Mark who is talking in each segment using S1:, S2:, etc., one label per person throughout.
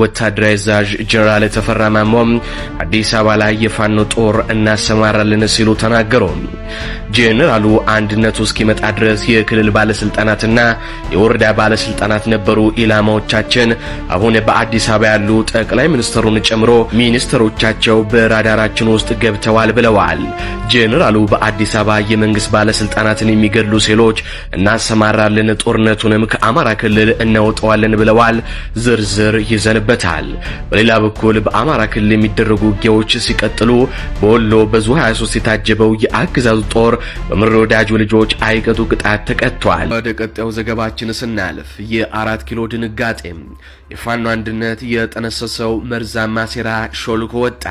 S1: ወታደራዊ አዛዥ ጀነራል ተፈራ ማሞም አዲስ አበባ ላይ የፋኖ ጦር እናሰማራለን ሲሉ ተናገሩ። ጀነራሉ አንድነቱ እስኪመጣ ድረስ የክልል ባለስልጣናትና የወረዳ ባለስልጣናት ነበሩ ኢላማዎቻችን። አሁን በአዲስ አበባ ያሉ ጠቅላይ ሚኒስትሩን ጨምሮ ሚኒስትሮቻቸው በራዳራችን ውስጥ ገብተዋል ብለዋል። ጀነራሉ በአዲስ አበባ የመንግስት ባለስልጣናትን የሚገድሉ ሴሎች እናሰማራለን፣ ጦርነቱንም ከአማራ ክልል እናወጣዋለን ብለዋል። ዝርዝር ይዘን በሌላ በኩል በአማራ ክልል የሚደረጉ ውጊያዎች ሲቀጥሉ በወሎ በዙ 23 የታጀበው የአገዛዙ ጦር በምሮ ወዳጁ ልጆች አይቀጡ ቅጣት ተቀጥቷል። ወደ ቀጣዩ ዘገባችን ስናልፍ የአራት ኪሎ ድንጋጤ የፋኖ አንድነት የጠነሰሰው መርዛማ ሴራ ሾልኮ ወጣ።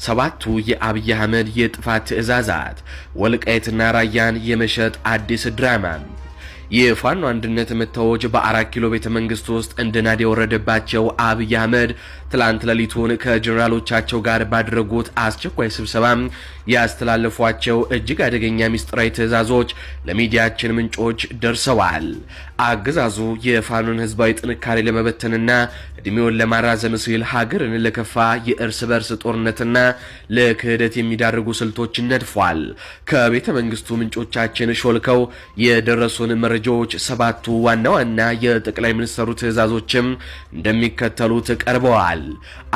S1: ሰባቱ የአብይ አህመድ የጥፋት ትዕዛዛት ወልቃይትና ራያን የመሸጥ አዲስ ድራማ። የፋኖ አንድነት መታወጅ በአራት ኪሎ ቤተ መንግስት ውስጥ እንደናድ የወረደባቸው አብይ አህመድ ትላንት ሌሊቱን ከጀነራሎቻቸው ጋር ባደረጉት አስቸኳይ ስብሰባ ያስተላለፏቸው እጅግ አደገኛ ሚስጥራዊ ትዕዛዞች ለሚዲያችን ምንጮች ደርሰዋል። አገዛዙ የፋኖን ህዝባዊ ጥንካሬ ለመበተንና እድሜውን ለማራዘም ሲል ሀገርን ለከፋ የእርስ በርስ ጦርነትና ለክህደት የሚዳርጉ ስልቶችን ነድፏል። ከቤተ መንግስቱ ምንጮቻችን ሾልከው የደረሱን መረጃዎች ሰባቱ ዋና ዋና የጠቅላይ ሚኒስትሩ ትዕዛዞችም እንደሚከተሉት ቀርበዋል።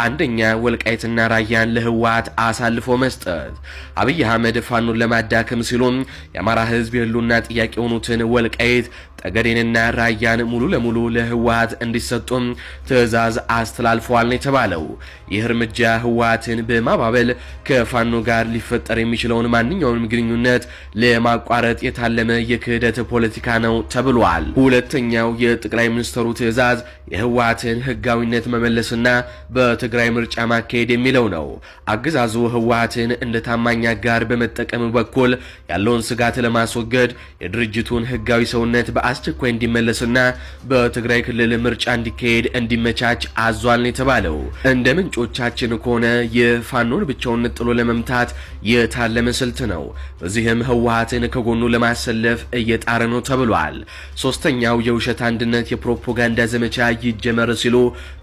S1: አንደኛ፣ ወልቃይትና ራያን ለህወሓት አሳልፎ መስጠት። አብይ አህመድ ፋኖን ለማዳከም ሲሉም የአማራ ህዝብ የህልውና ጥያቄ የሆኑትን ወልቃይት ጠገዴንና ራያን ሙሉ ለሙሉ ለህወሓት እንዲሰጡም ትዕዛዝ አስተላልፈዋል ነው የተባለው። ይህ እርምጃ ህወሓትን በማባበል ከፋኖ ጋር ሊፈጠር የሚችለውን ማንኛውንም ግንኙነት ለማቋረጥ የታለመ የክህደት ፖለቲካ ነው ተብሏል። ሁለተኛው የጠቅላይ ሚኒስትሩ ትዕዛዝ የህወሓትን ህጋዊነት መመለስና በትግራይ ምርጫ ማካሄድ የሚለው ነው። አገዛዙ ህወሓትን እንደ ታማኝ አጋር በመጠቀም በኩል ያለውን ስጋት ለማስወገድ የድርጅቱን ህጋዊ ሰውነት በአስቸኳይ እንዲመለስና በትግራይ ክልል ምርጫ እንዲካሄድ እንዲመቻች አዟል ነው የተባለው። እንደ ምንጮቻችን ከሆነ የፋኖን ብቻውን ነጥሎ ለመምታት የታለመ ስልት ነው። በዚህም ህወሓትን ከጎኑ ለማሰለፍ እየጣረ ነው ተብሏል። ሶስተኛው የውሸት አንድነት የፕሮፓጋንዳ ዘመቻ ይጀመር ሲሉ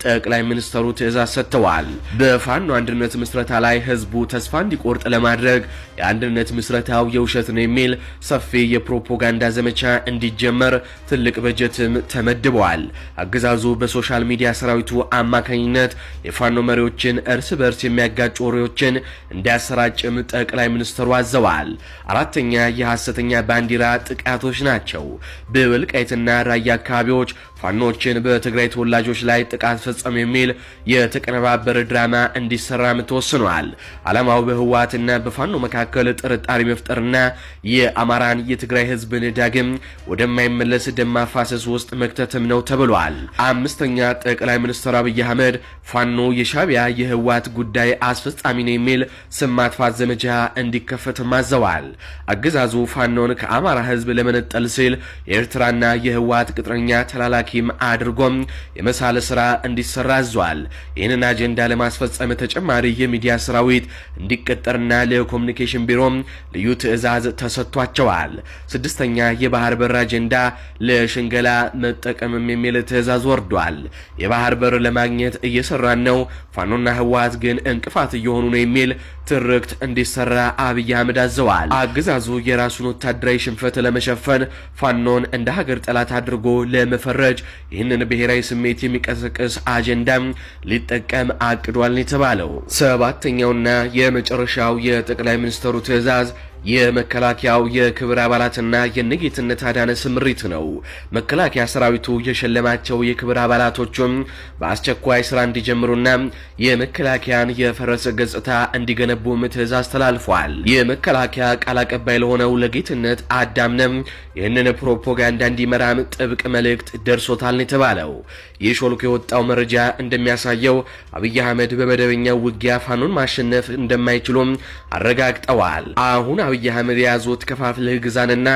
S1: ጠቅላይ ሚኒስትሩ ትዕዛዝ ሰጥተዋል። በፋኖ አንድነት ምስረታ ላይ ህዝቡ ተስፋ እንዲቆርጥ ለማድረግ የአንድነት ምስረታው የውሸት ነው የሚል ሰፊ የፕሮፓጋንዳ ዘመቻ እንዲጀመር ትልቅ በጀትም ተመድበዋል። አገዛዙ በሶሻል ሚዲያ ሰራዊቱ አማካኝነት የፋኖ መሪዎችን እርስ በርስ የሚያጋጩ ወሬዎችን እንዲያሰራጭም ጠቅላይ ሚኒስትሩ አዘዋል። አራተኛ የሐሰተኛ ባንዲራ ጥቃቶች ናቸው። በወልቃይትና ራያ አካባቢዎች ፋኖችን በትግራይ ተወላጆች ላይ ጥቃት ፈጸሙ የሚል የተቀነባበረ ድራማ እንዲሰራም ተወስኗል። ዓላማው በህወሓትና በፋኖ መካከል ጥርጣሬ መፍጠርና የአማራን የትግራይ ህዝብን ዳግም ወደማይመለስ ደም ማፋሰስ ውስጥ መክተትም ነው ተብሏል። አምስተኛ ጠቅላይ ሚኒስትር አብይ አህመድ ፋኖ የሻቢያ የህወሓት ጉዳይ አስፈጻሚ ነው የሚል ስም ማጥፋት ዘመቻ እንዲከፈት ማዘዋል። አገዛዙ ፋኖን ከአማራ ህዝብ ለመነጠል ሲል የኤርትራና የህወሓት ቅጥረኛ ተላላኪም አድርጎም የመሳለ ስራ እንዲሰራ አዟል። ይህንን አጀንዳ ለማስፈጸም ተጨማሪ የሚዲያ ሰራዊት እንዲቀጠርና ለኮሙኒኬሽን ቢሮም ልዩ ትዕዛዝ ተሰጥቷቸዋል። ስድስተኛ የባህር በር አጀንዳ ለሽንገላ መጠቀምም የሚል ትዕዛዝ ወርዷል። የባህር በር ለማግኘት እየሰራን ነው፣ ፋኖና ህወሓት ግን እንቅፋት እየሆኑ ነው የሚል ትርክት እንዲሰራ አብይ አህመድ አዘዋል። አገዛዙ የራሱን ወታደራዊ ሽንፈት ለመሸፈን ፋኖን እንደ ሀገር ጠላት አድርጎ ለመፈረጅ ይህንን ብሔራዊ ስሜት የሚቀሰቅስ አጀንዳም ሊጠቀም አቅዷል የተባለው። ሰባተኛውና የመጨረሻው የጠቅላይ ሚኒስትሩ ትዕዛዝ የመከላከያው የክብር አባላትና የነጌትነት አዳነ ስምሪት ነው። መከላከያ ሰራዊቱ የሸለማቸው የክብር አባላቶቹም በአስቸኳይ ስራ እንዲጀምሩና የመከላከያን የፈረሰ ገጽታ እንዲገነቡም ትዕዛዝ ተላልፏል። የመከላከያ ቃል አቀባይ ለሆነው ለጌትነት አዳምነም ይህንን ፕሮፓጋንዳ እንዲመራም ጥብቅ መልእክት ደርሶታል የተባለው። ይህ ሾልኮ የወጣው መረጃ እንደሚያሳየው አብይ አህመድ በመደበኛው ውጊያ ፋኖን ማሸነፍ እንደማይችሉም አረጋግጠዋል። አሁን አብይ አህመድ የያዙት ከፋፍለህ ግዛንና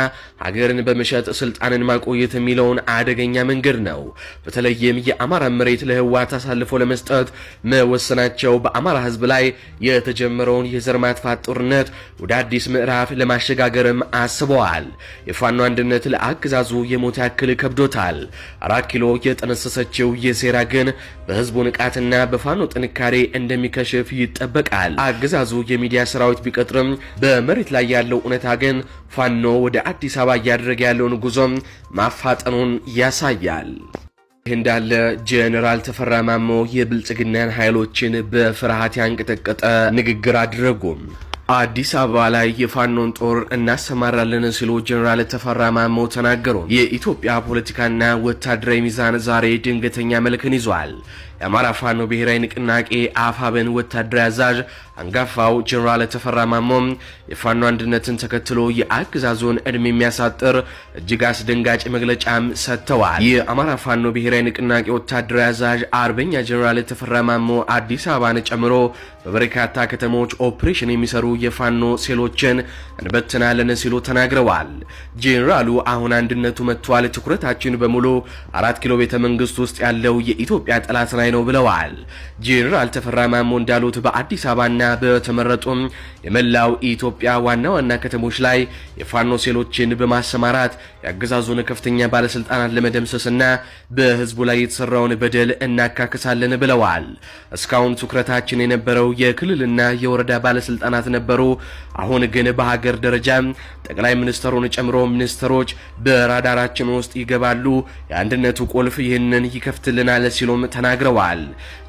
S1: ሀገርን በመሸጥ ስልጣንን ማቆየት የሚለውን አደገኛ መንገድ ነው። በተለይም የአማራ መሬት ለህወሓት አሳልፎ ለመስጠት መወሰናቸው በአማራ ህዝብ ላይ የተጀመረው የጀመረውን የዘር ማጥፋት ጦርነት ወደ አዲስ ምዕራፍ ለማሸጋገርም አስበዋል። የፋኖ አንድነት ለአገዛዙ የሞት ያክል ከብዶታል። 4 ኪሎ የጠነሰሰችው የሴራ ግን በህዝቡ ንቃትና በፋኖ ጥንካሬ እንደሚከሽፍ ይጠበቃል። አገዛዙ የሚዲያ ሰራዊት ቢቀጥርም በመሬት ላይ ያለው እውነታ ግን ፋኖ ወደ አዲስ አበባ እያደረገ ያለውን ጉዞም ማፋጠኑን ያሳያል። እንዳለ ጄኔራል ተፈራ ማሞ የብልጽግናን ኃይሎችን በፍርሃት ያንቀጠቀጠ ንግግር አደረጉ። አዲስ አበባ ላይ የፋኖን ጦር እናሰማራለን ሲሉ ጄኔራል ተፈራ ማሞ ተናገሩ። የኢትዮጵያ ፖለቲካና ወታደራዊ ሚዛን ዛሬ ድንገተኛ መልክን ይዟል። የአማራ ፋኖ ብሔራዊ ንቅናቄ አፋብን ወታደራዊ አዛዥ አንጋፋው ጄኔራል ተፈራ ማሞ የፋኖ አንድነትን ተከትሎ የአገዛዙን እድሜ የሚያሳጥር እጅግ አስደንጋጭ መግለጫም ሰጥተዋል። የአማራ ፋኖ ብሔራዊ ንቅናቄ ወታደራዊ አዛዥ አርበኛ ጄኔራል ተፈራ ማሞ አዲስ አበባን ጨምሮ በበርካታ ከተሞች ኦፕሬሽን የሚሰሩ የፋኖ ሴሎችን እንበትናለን ሲሉ ተናግረዋል። ጄኔራሉ አሁን አንድነቱ መጥቷል፣ ትኩረታችን በሙሉ 4 ኪሎ ቤተ መንግስት ውስጥ ያለው የኢትዮጵያ ጠላት ላይ ነው ብለዋል። ጄኔራል ተፈራ ማሞ እንዳሉት በአዲስ አበባና በተመረጡም የመላው ኢትዮጵያ ዋና ዋና ከተሞች ላይ የፋኖ ሴሎችን በማሰማራት የአገዛዙን ከፍተኛ ባለስልጣናት ለመደምሰስና በህዝቡ ላይ የተሰራውን በደል እናካክሳለን ብለዋል። እስካሁን ትኩረታችን የነበረው የክልልና የወረዳ ባለስልጣናት ነበሩ። አሁን ግን በሀገር ደረጃ ጠቅላይ ሚኒስትሩን ጨምሮ ሚኒስትሮች በራዳራችን ውስጥ ይገባሉ። የአንድነቱ ቁልፍ ይህንን ይከፍትልናል ሲሉም ተናግረዋል።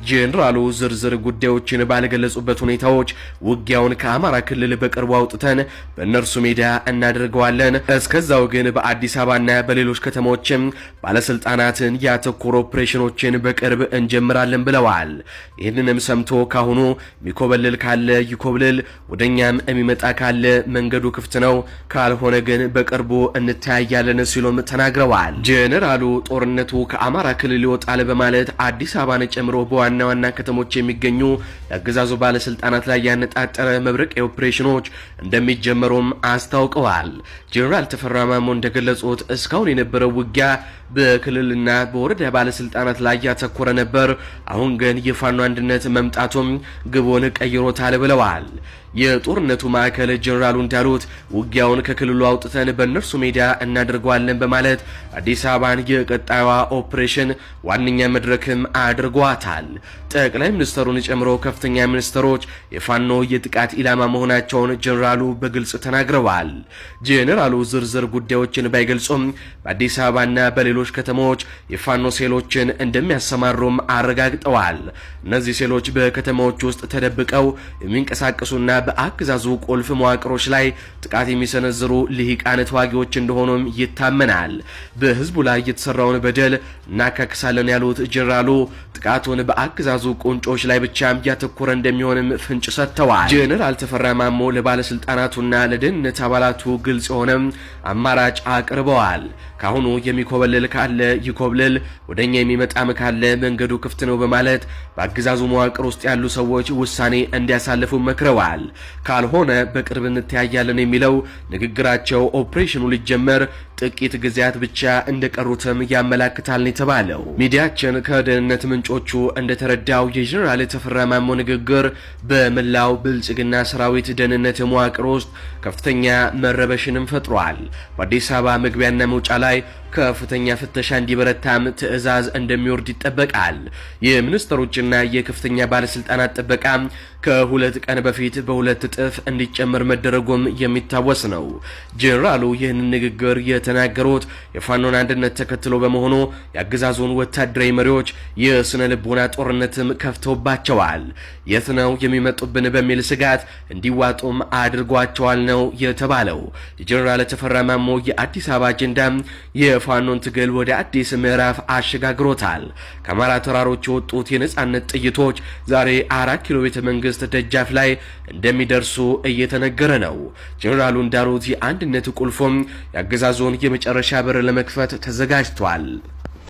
S1: ጄኔራሉ ዝርዝር ጉዳዮችን ባልገለጹበት ሁኔታዎች ውጊያውን ከአማራ ክልል በቅርቡ አውጥተን በእነርሱ ሜዳ እናደርገዋለን፣ እስከዛው ግን በአዲስ አበባና በሌሎች ከተሞችም ባለስልጣናትን ያተኮሩ ኦፕሬሽኖችን በቅርብ እንጀምራለን ብለዋል። ይህንንም ሰምቶ ካሁኑ ሚኮበልል ካለ ይኮብልል፣ ወደኛም የሚመጣ ካለ መንገዱ ክፍት ነው፣ ካልሆነ ግን በቅርቡ እንተያያለን ሲሉም ተናግረዋል። ጄኔራሉ ጦርነቱ ከአማራ ክልል ይወጣል በማለት አዲስ አበባን ጨምሮ በዋና ዋና ከተሞች የሚገኙ የአገዛዙ ባለስልጣናት ላይ ያነጣጠረ መብረቂያ ኦፕሬሽኖች እንደሚጀመሩም አስታውቀዋል። ጄኔራል ተፈራ ማሞ እንደገለጹት እስካሁን የነበረው ውጊያ በክልልና በወረዳ ባለስልጣናት ላይ ያተኮረ ነበር። አሁን ግን የፋኖ አንድነት መምጣቱም ግቡን ቀይሮታል ብለዋል። የጦርነቱ ማዕከል ጄኔራሉ እንዳሉት ውጊያውን ከክልሉ አውጥተን በእነርሱ ሜዳ እናደርገዋለን በማለት አዲስ አበባን የቀጣዩዋ ኦፕሬሽን ዋነኛ መድረክም አድርጓታል። ጠቅላይ ሚኒስትሩን ጨምሮ ከፍተኛ ሚኒስትሮች የፋኖ የጥቃት ኢላማ መሆናቸውን ጄኔራሉ በግልጽ ተናግረዋል። ጄኔራሉ ዝርዝር ጉዳዮችን ባይገልጹም በአዲስ አበባና በሌሎች ከተሞች የፋኖ ሴሎችን እንደሚያሰማሩም አረጋግጠዋል። እነዚህ ሴሎች በከተሞች ውስጥ ተደብቀው የሚንቀሳቀሱና በአገዛዙ ቁልፍ መዋቅሮች ላይ ጥቃት የሚሰነዝሩ ልሂቃን ተዋጊዎች እንደሆኑም ይታመናል። በህዝቡ ላይ የተሰራውን በደል እናካክሳለን ያሉት ጄኔራሉ ጥቃቱን በአገዛዙ ቁንጮች ላይ ብቻ ያተኮረ እንደሚሆንም ፍንጭ ሰጥተዋል። ጄኔራል ተፈራ ማሞ ለባለስልጣናቱና ለደህንነት አባላቱ ግልጽ የሆነ አማራጭ አቅርበዋል። ካሁኑ የሚኮበልል ካለ ይኮብልል፣ ወደኛ የሚመጣም ካለ መንገዱ ክፍት ነው በማለት በአገዛዙ መዋቅር ውስጥ ያሉ ሰዎች ውሳኔ እንዲያሳልፉ መክረዋል። ካልሆነ በቅርብ እንተያያለን የሚለው ንግግራቸው ኦፕሬሽኑ ሊጀመር ጥቂት ጊዜያት ብቻ እንደቀሩትም ያመላክታል የተባለው ሚዲያችን ከደህንነት ምንጮቹ እንደተረዳው የጄኔራል ተፈራ ማሞ ንግግር በመላው ብልጽግና ሰራዊት ደህንነት መዋቅር ውስጥ ከፍተኛ መረበሽንም ፈጥሯል። በአዲስ አበባ መግቢያና መውጫ ላይ ከፍተኛ ፍተሻ እንዲበረታም ትዕዛዝ እንደሚወርድ ይጠበቃል። የሚኒስትሮችና የከፍተኛ ባለስልጣናት ጥበቃ ከሁለት ቀን በፊት በሁለት እጥፍ እንዲጨመር መደረጉም የሚታወስ ነው። ጄኔራሉ ይህንን ንግግር የተናገሩት የፋኖን አንድነት ተከትሎ በመሆኑ የአገዛዙን ወታደራዊ መሪዎች የስነ ልቦና ጦርነትም ከፍተውባቸዋል። የት ነው የሚመጡብን በሚል ስጋት እንዲዋጡም አድርጓቸዋል ነው የተባለው። የጄኔራል ተፈራ ማሞ የአዲስ አበባ አጀንዳ የፋኖን ትግል ወደ አዲስ ምዕራፍ አሸጋግሮታል። ከአማራ ተራሮች የወጡት የነጻነት ጥይቶች ዛሬ 4 ኪሎ ቤተ መንግስት ደጃፍ ላይ እንደሚደርሱ እየተነገረ ነው። ጄኔራሉ እንዳሉት የአንድነት ቁልፉም የአገዛዙን የመጨረሻ በር ለመክፈት ተዘጋጅቷል።